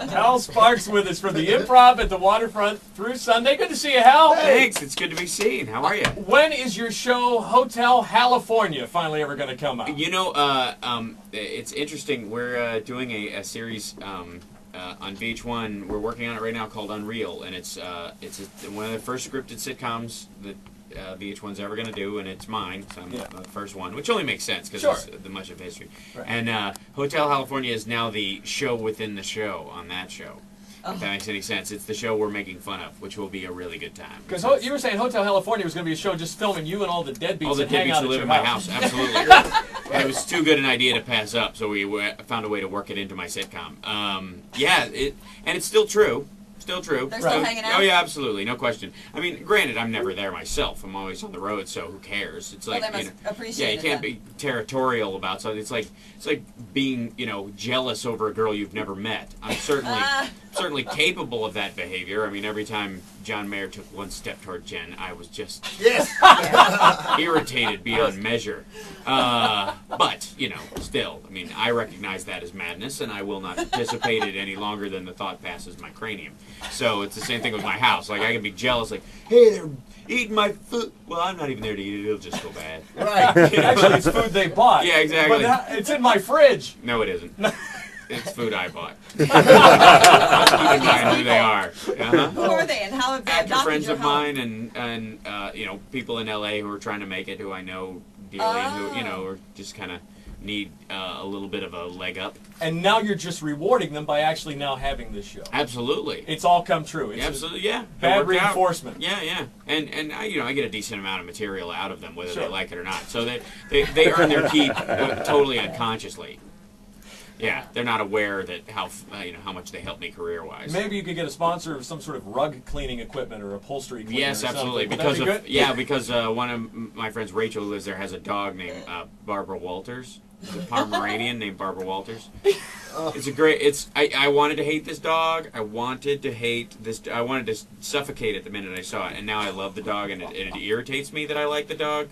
Hal Sparks with us from the Improv at the Waterfront through Sunday. Good to see you, Hal. Thanks. It's good to be seen. How are you? When is your show Hotel California finally ever going to come out? You know, it's interesting. We're doing a series on VH1. We're working on it right now called Unreal, and it's one of the first scripted sitcoms that VH1's ever going to do, and it's mine, so I'm the first one, which only makes sense because it's the much of history. Right. And Hotel California is now the show within the show on that show. If that makes any sense. It's the show we're making fun of, which will be a really good time. Because you were saying Hotel California was going to be a show just filming you and all the deadbeats that hang out who live in my house. Absolutely. And it was too good an idea to pass up, so we found a way to work it into my sitcom. And it's still true. Still true. They're still hanging out? Oh, yeah, absolutely. No question. I mean, granted, I'm never there myself. I'm always on the road, so who cares? It's like, they must appreciate you can't be territorial about something. It's like being, jealous over a girl you've never met. I'm certainly capable of that behavior. I mean, every time John Mayer took one step toward Jen, I was just irritated beyond measure. But, still, I mean, I recognize that as madness, and I will not participate in it any longer than the thought passes my cranium. So it's the same thing with my house. Like, I can be jealous, like, hey, they're eating my food. Well, I'm not even there to eat it. It'll just go bad. Right. Actually, it's food they bought. Yeah, exactly. But it's in my fridge. No, it isn't. It's food I bought. Keep in mind who they are. Who are they, and how have they adopted friends your of home? mine, and people in LA who are trying to make it, who I know dearly, and who are just kind of need a little bit of a leg up. And now you're just rewarding them by actually now having this show. Absolutely. It's all come true. It's absolutely, yeah. Bad reinforcement. Yeah, yeah. And I get a decent amount of material out of them, whether they like it or not. So they earn their keep totally unconsciously. Yeah, they're not aware that how much they help me career-wise. Maybe you could get a sponsor of some sort of rug cleaning equipment or upholstery cleaner. Yes, absolutely. Because one of my friends, Rachel, who lives there, has a dog named Barbara Walters. It's a Pomeranian named Barbara Walters. It's a great. I wanted to hate this dog. I wanted to suffocate it the minute I saw it, and now I love the dog, and it irritates me that I like the dog.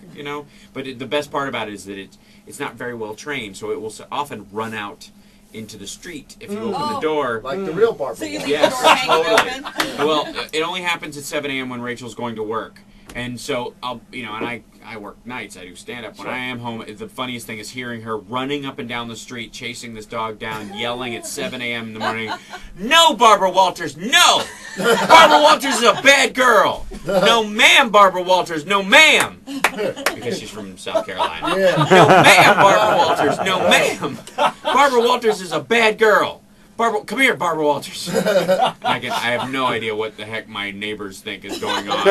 But the best part about it is that it's not very well trained, so it will often run out into the street if you open the door. Like the real Barbara. So you leave the door hanging open? Well, it only happens at 7 a.m. when Rachel's going to work. And so I work nights. I do stand-up. When I am home, the funniest thing is hearing her running up and down the street, chasing this dog down, yelling at 7 a.m. in the morning, "No, Barbara Walters, no! Barbara Walters is a bad girl! No, ma'am, Barbara Walters, no, ma'am!" Because she's from South Carolina. Yeah. "No, ma'am, Barbara Walters, no, ma'am! Barbara Walters is a bad girl! Barbara, come here, Barbara Walters." I have no idea what the heck my neighbors think is going on.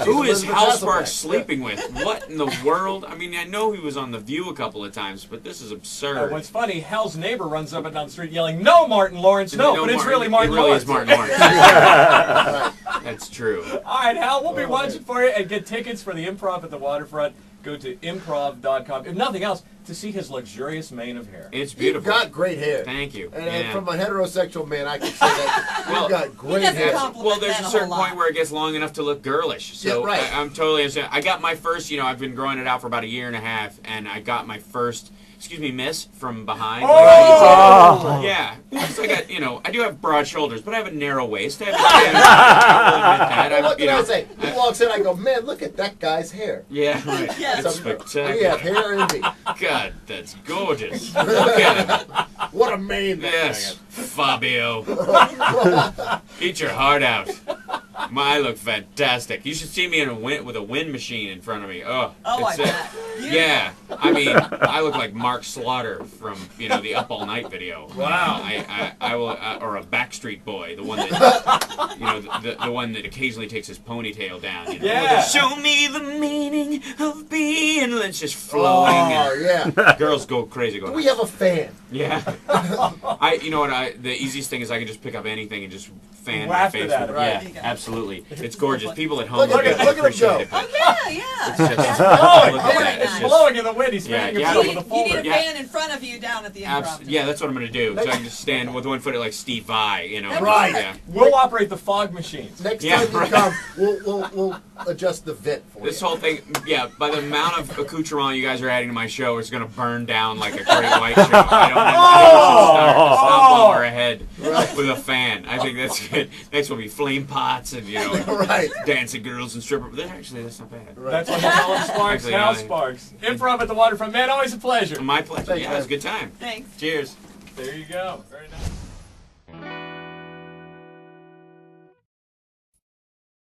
Who is Hal Sparks sleeping with? What in the world? I mean, I know he was on The View a couple of times, but this is absurd. What's funny, Hal's neighbor runs up and down the street yelling, "No, Martin Lawrence, no," but it's really Martin Lawrence. It really is Martin Lawrence. That's true. All right, Hal, we'll be watching for you, and get tickets for the Improv at the Waterfront. Go to improv.com, if nothing else, to see his luxurious mane of hair. It's beautiful. You've got great hair. Thank you. And from a heterosexual man, I can say that you've got great hair. Well, there's a certain point where it gets long enough to look girlish. So yeah, right. I'm totally understand. I got my first, I've been growing it out for about a year and a half, and I got my first, excuse me, miss, from behind. Oh! Yeah. Because I got, I do have broad shoulders, but I have a narrow waist. I have What can I say? He walks in, I go, "Man, look at that guy's hair." Yeah, right. Yes. It's spectacular. We have hair envy. God, that's gorgeous. Look at it. What a mane that Yes, Fabio. Eat your heart out. I look fantastic. You should see me with a wind machine in front of me. Oh, I bet. Yeah, I mean, I look like Mark Slaughter from the Up All Night video. Wow. I will, or a Backstreet Boy, the one that the one that occasionally takes his ponytail down. Yeah. Show me the meaning of being. And it's just flowing. Oh, yeah. Girls go crazy. Going, We have a fan. Yeah. The easiest thing is I can just pick up anything and just fan my Laugh face at with it, it. right. Yeah, absolutly. It's gorgeous. People at home Look at him appreciate go. it. but Oh, yeah, yeah. It's just, Oh, look at that. It's nice. blowing in the wind. He's Yeah, spinning yeah. himself You with a need a folder. Yeah. fan in front of you down at the Improv. Yeah, that's what I'm gonna do. So I can just stand with one foot like Steve Vai, you know. That Right. Yeah. We'll operate the fog machines. Next Yeah, time you right. come, we'll adjust the vent for This you. whole thing, yeah, by the amount of accoutrement you guys are adding to my show, it's going to burn down like a Great White show. I don't know. Stop while we're ahead with a fan. I think that's good. Next will be flame pots and, Right. dancing girls and stripper. That's not bad. Right. That's what Hal Sparks. Actually, Hal yeah. Sparks. Improv at the waterfront. Man, always a pleasure. My pleasure. Thanks, Yeah, it was a man. good time. Thanks. Cheers. There you go. Very nice.